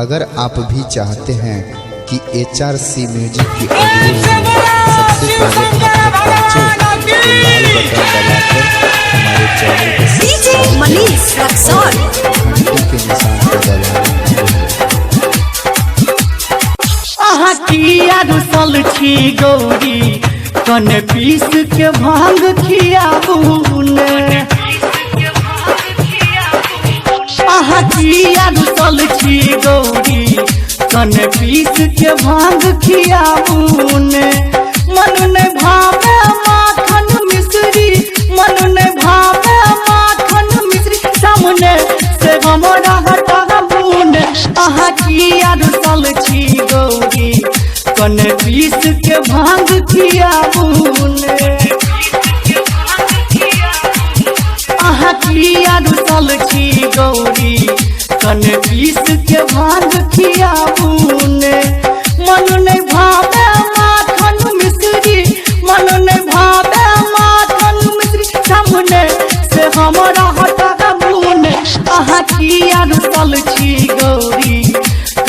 अगर आप भी चाहते हैं कि HRC म्यूजिक की ऑडियो सबसे पहले आप तक पहुंचे तो लाल बटन दबाकर हमारे चैनल को घंटी के निशान को दबाना छी गौरी कन पीस के भांग खियाबूने छी गौरी कन पीस के भांग खियाबूने मन ने भावे माखन मिश्री मन ने भावे माखन मिश्री सामने से हमरा हटाबूने छी गौरी कन पीस के भांग खियाबूने छी गौरी कन पीस के भांग खियाबूने मन ने भावे माखन मिश्री मन ने भावे माखन मिश्री सामने से हमरा हटाबूने छी गौरी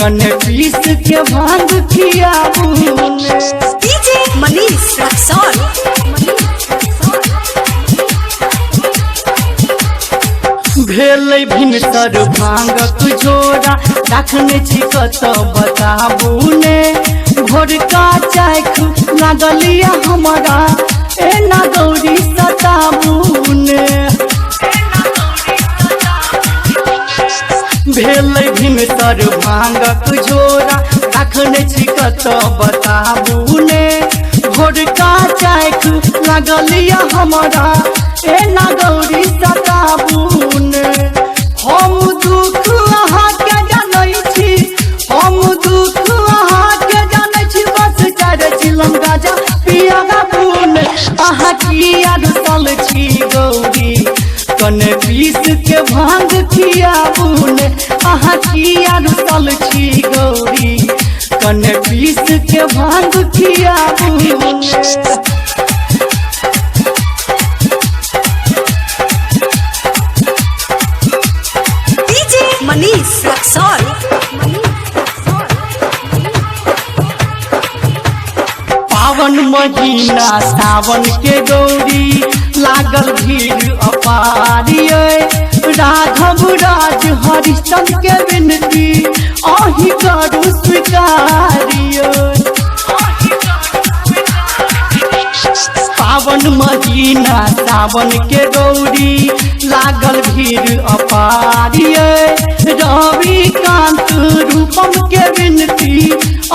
कन पीस के भांग खियाबूने। डीजे मनीष रक्सौल भेलै भिनसर भांगक झोरा रखने छी कत बताबूने भोरका चाख लागलिया हमरा एना गौरी सताबूने भेलै भिनसर भांगक झोरा रखने छी कत बताबूने भोरका चाख लागलिया हमरा एना गौरी सताबूने हम दुख अहाँके जानै छी हम दुख अहाँके जानै छी बस चार चिलम गाजा पियाबूने छी गौरी कन पीस के भांग खियाबूने छी गौरी कन पीस के भांग खियाबूने। मनीष रक्सौल पावन महीना सावन के गौरी लागल भीड़ अपारिये राघव राज हरिश्चंद्र के विनती अहि करू स्वीकारिये पावन महीना सावन के गौरी लागल भीड़ अपारिये रविकांत रूपम के विनती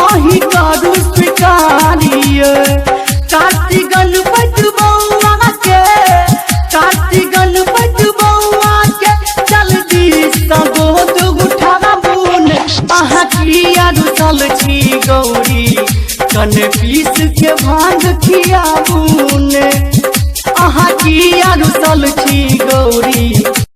अहि करू स्वीकारिये कार्तिक गणपति बउआ के जल्दी सगोद उठाबूने छी गौरी कन पीस के भांग खियाबूने छी गौरी